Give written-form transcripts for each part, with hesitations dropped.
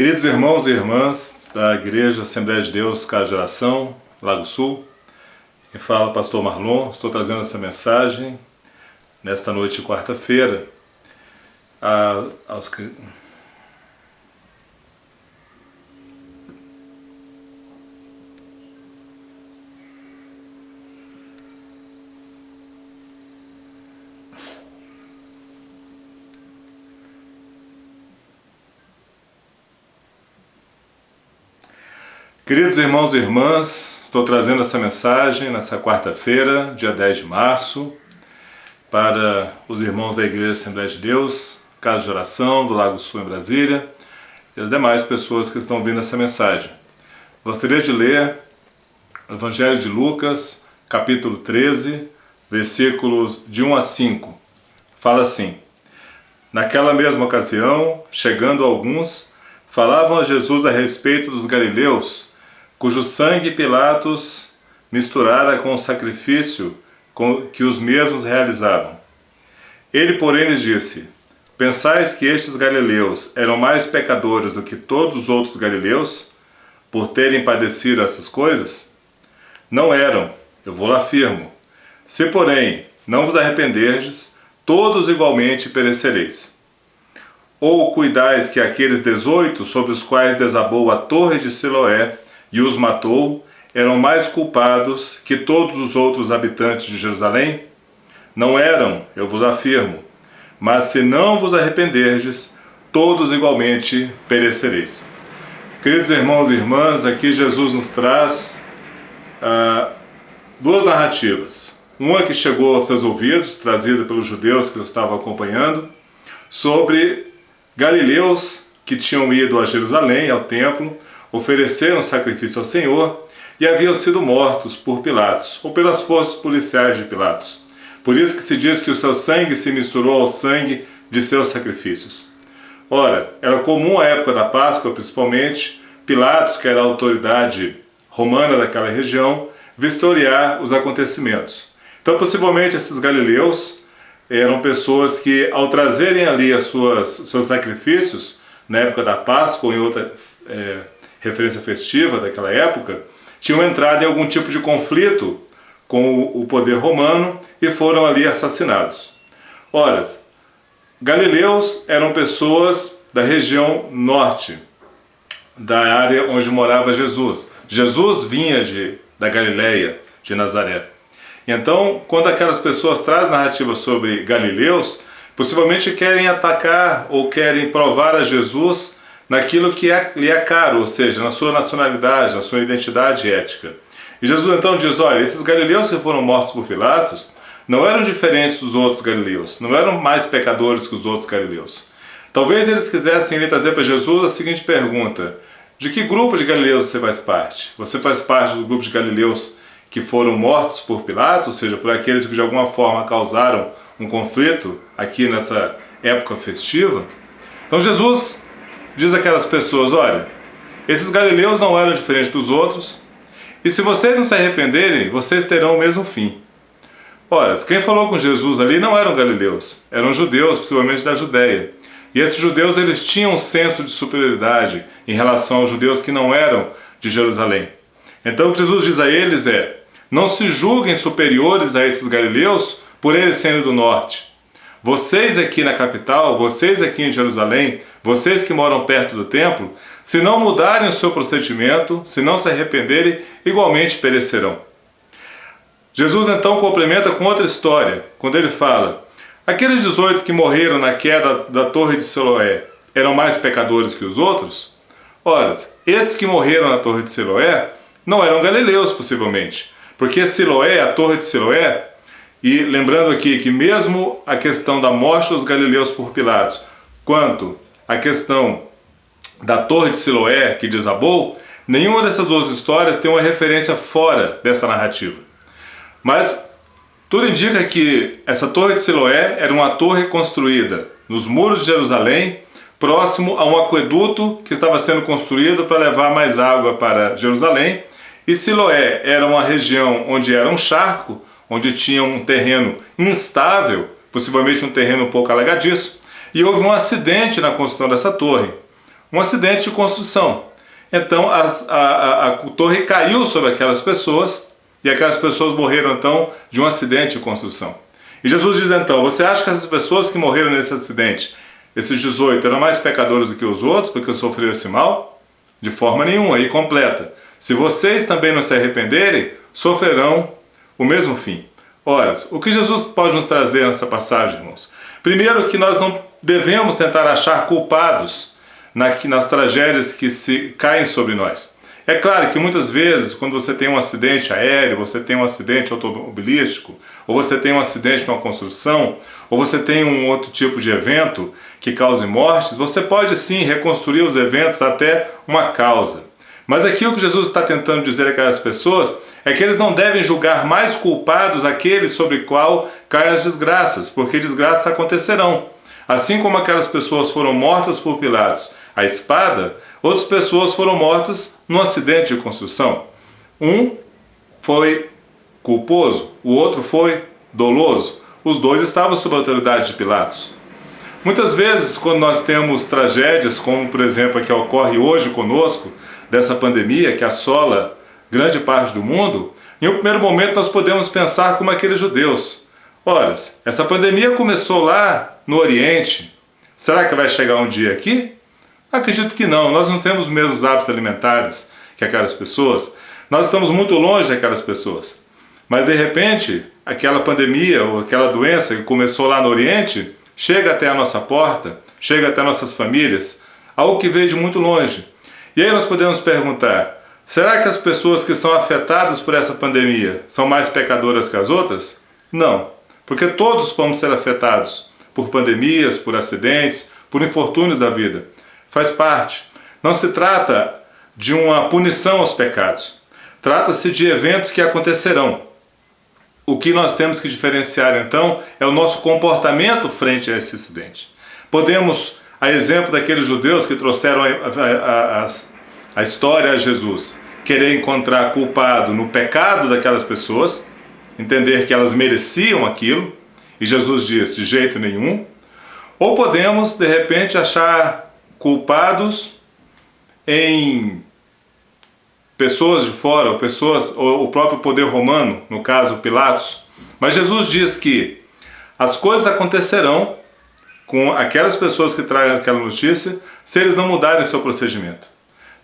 Queridos irmãos e irmãs da Igreja Assembleia de Deus, Casa de Oração, Lago Sul, quem fala é o pastor Marlon. Estou trazendo essa mensagem nesta noite de quarta-feira aos Queridos irmãos e irmãs, estou trazendo essa mensagem nessa quarta-feira, dia 10 de março, para os irmãos da Igreja Assembleia de Deus, Casa de Oração, do Lago Sul em Brasília, e as demais pessoas que estão ouvindo essa mensagem. Gostaria de ler o Evangelho de Lucas, capítulo 13, versículos de 1 a 5. Fala assim: Naquela mesma ocasião, chegando alguns, falavam a Jesus a respeito dos galileus, cujo sangue Pilatos misturara com o sacrifício que os mesmos realizavam. Ele, porém, lhes disse: Pensais que estes galileus eram mais pecadores do que todos os outros galileus, por terem padecido essas coisas? Não eram, eu vou lá afirmo. Se, porém, não vos arrependerdes, todos igualmente perecereis. Ou cuidais que aqueles 18 sobre os quais desabou a torre de Siloé e os matou, eram mais culpados que todos os outros habitantes de Jerusalém? Não eram, eu vos afirmo. Mas se não vos arrependerdes, todos igualmente perecereis. Queridos irmãos e irmãs, aqui Jesus nos traz duas narrativas. Uma que chegou aos seus ouvidos, trazida pelos judeus que o estavam acompanhando, sobre galileus que tinham ido a Jerusalém, ao templo, ofereceram sacrifício ao Senhor e haviam sido mortos por Pilatos, ou pelas forças policiais de Pilatos. Por isso que se diz que o seu sangue se misturou ao sangue de seus sacrifícios. Ora, era comum à época da Páscoa, principalmente, Pilatos, que era a autoridade romana daquela região, vistoriar os acontecimentos. Então, possivelmente, esses galileus eram pessoas que, ao trazerem ali seus sacrifícios, na época da Páscoa ou em outra referência festiva daquela época, tinham entrado em algum tipo de conflito com o poder romano e foram ali assassinados. Ora, galileus eram pessoas da região norte, da área onde morava Jesus. Jesus vinha da Galileia, de Nazaré. Então, quando aquelas pessoas trazem narrativas sobre galileus, possivelmente querem atacar ou querem provar a Jesus naquilo que lhe é caro, ou seja, na sua nacionalidade, na sua identidade ética. E Jesus então diz: olha, esses galileus que foram mortos por Pilatos não eram diferentes dos outros galileus, não eram mais pecadores que os outros galileus. Talvez eles quisessem lhe trazer para Jesus a seguinte pergunta: de que grupo de galileus você faz parte? Você faz parte do grupo de galileus que foram mortos por Pilatos, ou seja, por aqueles que de alguma forma causaram um conflito aqui nessa época festiva? Então Jesus diz àquelas pessoas: olha, esses galileus não eram diferentes dos outros, e se vocês não se arrependerem, vocês terão o mesmo fim. Ora, quem falou com Jesus ali não eram galileus, eram judeus, possivelmente da Judéia. E esses judeus, eles tinham um senso de superioridade em relação aos judeus que não eram de Jerusalém. Então o que Jesus diz a eles é: não se julguem superiores a esses galileus por eles serem do norte. Vocês aqui na capital, vocês aqui em Jerusalém, vocês que moram perto do templo, se não mudarem o seu procedimento, se não se arrependerem, igualmente perecerão. Jesus então complementa com outra história, quando ele fala: aqueles 18 que morreram na queda da torre de Siloé eram mais pecadores que os outros? Ora, esses que morreram na torre de Siloé não eram galileus, possivelmente, porque Siloé, a torre de Siloé, e lembrando aqui que mesmo a questão da morte dos galileus por Pilatos, quanto a questão da torre de Siloé que desabou, nenhuma dessas duas histórias tem uma referência fora dessa narrativa. Mas tudo indica que essa torre de Siloé era uma torre construída nos muros de Jerusalém, próximo a um aqueduto que estava sendo construído para levar mais água para Jerusalém, e Siloé era uma região onde era um charco, onde tinha um terreno instável, possivelmente um terreno um pouco alagadiço, e houve um acidente na construção dessa torre. um acidente de construção. Então a torre caiu sobre aquelas pessoas e aquelas pessoas morreram então de um acidente de construção. E Jesus diz então, você acha que essas pessoas que morreram nesse acidente, esses 18, eram mais pecadores do que os outros porque sofreram esse mal? De forma nenhuma, e completa. Se vocês também não se arrependerem, sofrerão o mesmo fim. Ora, o que Jesus pode nos trazer nessa passagem, irmãos? Primeiro, que nós não devemos tentar achar culpados nas tragédias que se caem sobre nós. É claro que muitas vezes, quando você tem um acidente aéreo, você tem um acidente automobilístico, ou você tem um acidente numa construção, ou você tem um outro tipo de evento que cause mortes, você pode sim reconstruir os eventos até uma causa. Mas aqui o que Jesus está tentando dizer àquelas pessoas é que eles não devem julgar mais culpados aqueles sobre o qual caem as desgraças, porque desgraças acontecerão. Assim como aquelas pessoas foram mortas por Pilatos à espada, outras pessoas foram mortas num acidente de construção. Um foi culposo, o outro foi doloso. Os dois estavam sob a autoridade de Pilatos. Muitas vezes, quando nós temos tragédias, como por exemplo a que ocorre hoje conosco, dessa pandemia que assola grande parte do mundo, em um primeiro momento nós podemos pensar como aqueles judeus. Ora, essa pandemia começou lá no Oriente. Será que vai chegar um dia aqui? Acredito que não. Nós não temos os mesmos hábitos alimentares que aquelas pessoas. Nós estamos muito longe daquelas pessoas. Mas de repente, aquela pandemia ou aquela doença que começou lá no Oriente chega até a nossa porta, chega até nossas famílias, algo que veio de muito longe. E aí nós podemos perguntar, será que as pessoas que são afetadas por essa pandemia são mais pecadoras que as outras? Não, porque todos vamos ser afetados por pandemias, por acidentes, por infortúnios da vida. Faz parte. Não se trata de uma punição aos pecados. Trata-se de eventos que acontecerão. O que nós temos que diferenciar então é o nosso comportamento frente a esse acidente. Podemos, a exemplo daqueles judeus que trouxeram a história a Jesus, querer encontrar culpado no pecado daquelas pessoas, entender que elas mereciam aquilo, e Jesus diz, de jeito nenhum. Ou podemos, de repente, achar culpados em pessoas de fora, ou o próprio poder romano, no caso Pilatos. Mas Jesus diz que as coisas acontecerão com aquelas pessoas que trazem aquela notícia, se eles não mudarem seu procedimento.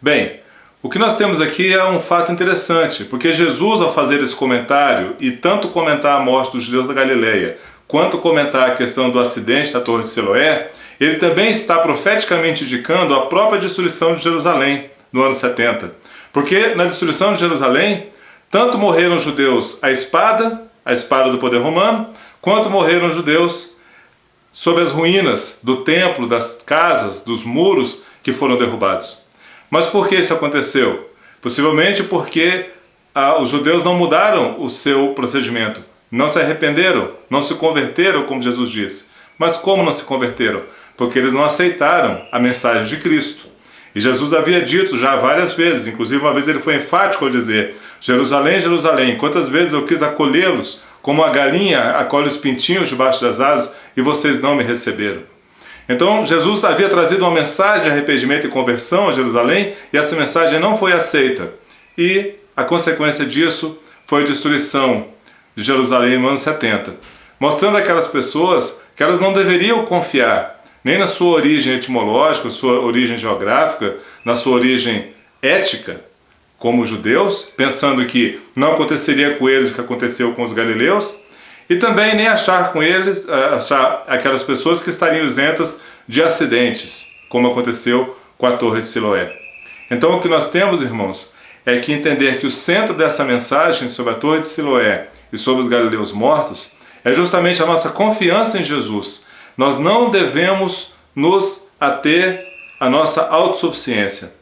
Bem, o que nós temos aqui é um fato interessante, porque Jesus, ao fazer esse comentário, e tanto comentar a morte dos judeus da Galileia, quanto comentar a questão do acidente da Torre de Siloé, ele também está profeticamente indicando a própria destruição de Jerusalém, no ano 70. Porque na destruição de Jerusalém, tanto morreram judeus à espada do poder romano, quanto morreram judeus sob as ruínas do templo, das casas, dos muros que foram derrubados. Mas por que isso aconteceu? Possivelmente porque os judeus não mudaram o seu procedimento, não se arrependeram, não se converteram, como Jesus disse. Mas como não se converteram? Porque eles não aceitaram a mensagem de Cristo. E Jesus havia dito já várias vezes, inclusive uma vez ele foi enfático ao dizer: Jerusalém, Jerusalém, quantas vezes eu quis acolhê-los, como a galinha acolhe os pintinhos debaixo das asas, e vocês não me receberam. Então Jesus havia trazido uma mensagem de arrependimento e conversão a Jerusalém, e essa mensagem não foi aceita. E a consequência disso foi a destruição de Jerusalém no ano 70, mostrando àquelas pessoas que elas não deveriam confiar nem na sua origem etimológica, sua origem geográfica, na sua origem ética, como judeus, pensando que não aconteceria com eles o que aconteceu com os galileus, e também nem achar aquelas pessoas que estariam isentas de acidentes, como aconteceu com a Torre de Siloé. Então o que nós temos, irmãos, é que entender que o centro dessa mensagem sobre a Torre de Siloé e sobre os galileus mortos é justamente a nossa confiança em Jesus. Nós não devemos nos ater à nossa autossuficiência.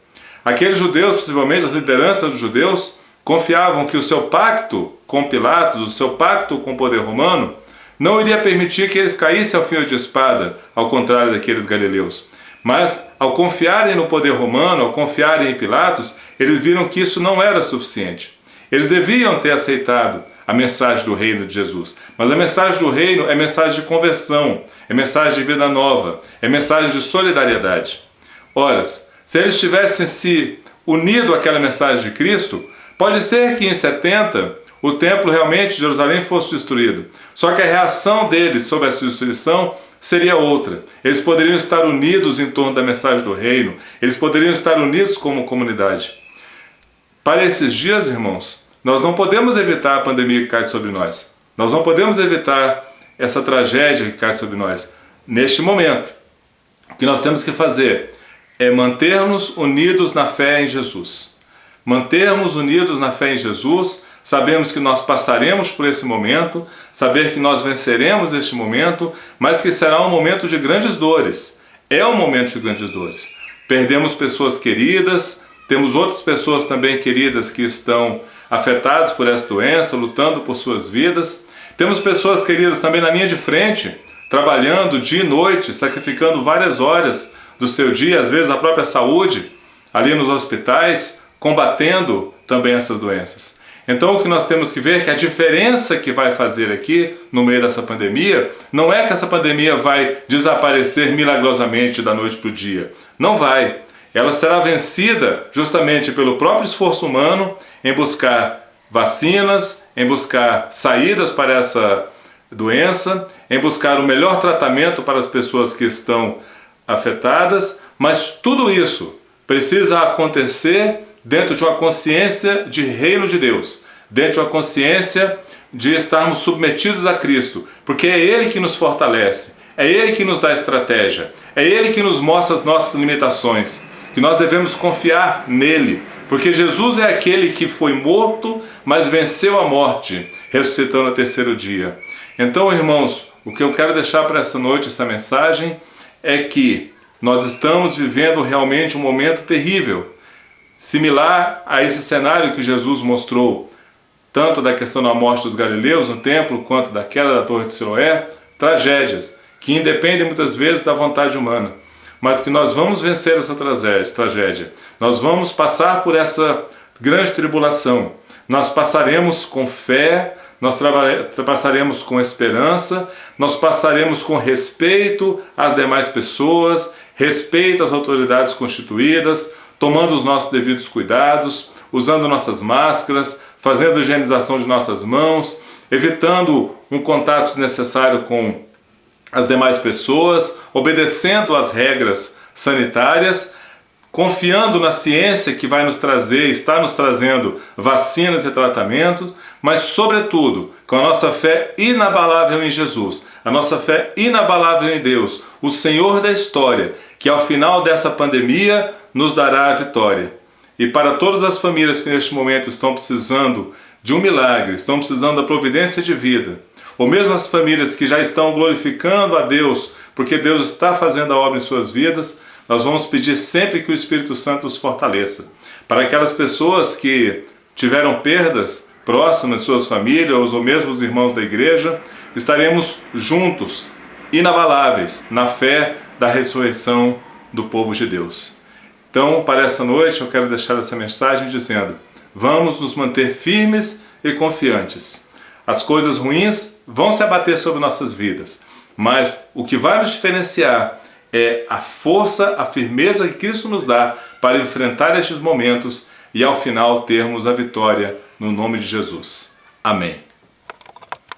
Aqueles judeus, possivelmente as lideranças dos judeus, confiavam que o seu pacto com Pilatos, o seu pacto com o poder romano, não iria permitir que eles caíssem ao fio de espada, ao contrário daqueles galileus. Mas, ao confiarem no poder romano, ao confiarem em Pilatos, eles viram que isso não era suficiente. Eles deviam ter aceitado a mensagem do reino de Jesus. Mas a mensagem do reino é mensagem de conversão, é mensagem de vida nova, é mensagem de solidariedade. Ora, se eles tivessem se unido àquela mensagem de Cristo, pode ser que em 70 o templo realmente de Jerusalém fosse destruído. Só que a reação deles sobre essa destruição seria outra. Eles poderiam estar unidos em torno da mensagem do reino, eles poderiam estar unidos como comunidade. Para esses dias, irmãos, nós não podemos evitar a pandemia que cai sobre nós. Nós não podemos evitar essa tragédia que cai sobre nós. Neste momento, o que nós temos que fazer é manter-nos unidos na fé em Jesus. Mantermos unidos na fé em Jesus, sabemos que nós passaremos por esse momento, saber que nós venceremos este momento, mas que será um momento de grandes dores. É um momento de grandes dores. Perdemos pessoas queridas, temos outras pessoas também queridas que estão afetadas por essa doença, lutando por suas vidas. Temos pessoas queridas também na linha de frente, trabalhando dia e noite, sacrificando várias horas do seu dia, às vezes a própria saúde, ali nos hospitais, combatendo também essas doenças. Então o que nós temos que ver é que a diferença que vai fazer aqui, no meio dessa pandemia, não é que essa pandemia vai desaparecer milagrosamente da noite para o dia. Não vai. Ela será vencida justamente pelo próprio esforço humano em buscar vacinas, em buscar saídas para essa doença, em buscar o melhor tratamento para as pessoas que estão afetadas, mas tudo isso precisa acontecer dentro de uma consciência de reino de Deus, dentro de uma consciência de estarmos submetidos a Cristo, porque é Ele que nos fortalece, é Ele que nos dá estratégia, é Ele que nos mostra as nossas limitações, que nós devemos confiar nele, porque Jesus é aquele que foi morto, mas venceu a morte, ressuscitando no terceiro dia. Então, irmãos, o que eu quero deixar para essa noite, essa mensagem, é que nós estamos vivendo realmente um momento terrível, similar a esse cenário que Jesus mostrou, tanto da questão da morte dos galileus no templo, quanto da queda da Torre de Siloé, tragédias que independem muitas vezes da vontade humana, mas que nós vamos vencer essa tragédia. Nós vamos passar por essa grande tribulação. Nós passaremos com fé, nós passaremos com esperança, nós passaremos com respeito às demais pessoas, respeito às autoridades constituídas, tomando os nossos devidos cuidados, usando nossas máscaras, fazendo a higienização de nossas mãos, evitando um contato desnecessário com as demais pessoas, obedecendo às regras sanitárias, confiando na ciência que vai nos trazer, está nos trazendo vacinas e tratamentos, mas sobretudo com a nossa fé inabalável em Jesus, a nossa fé inabalável em Deus, o Senhor da história, que ao final dessa pandemia nos dará a vitória. E para todas as famílias que neste momento estão precisando de um milagre, estão precisando da providência de vida, ou mesmo as famílias que já estão glorificando a Deus, porque Deus está fazendo a obra em suas vidas, nós vamos pedir sempre que o Espírito Santo os fortaleça. Para aquelas pessoas que tiveram perdas próximas de suas famílias, ou mesmo os irmãos da igreja, estaremos juntos, inabaláveis, na fé da ressurreição do povo de Deus. Então, para essa noite, eu quero deixar essa mensagem dizendo: vamos nos manter firmes e confiantes. As coisas ruins vão se abater sobre nossas vidas, mas o que vai nos diferenciar é a força, a firmeza que Cristo nos dá para enfrentar estes momentos e ao final termos a vitória no nome de Jesus. Amém.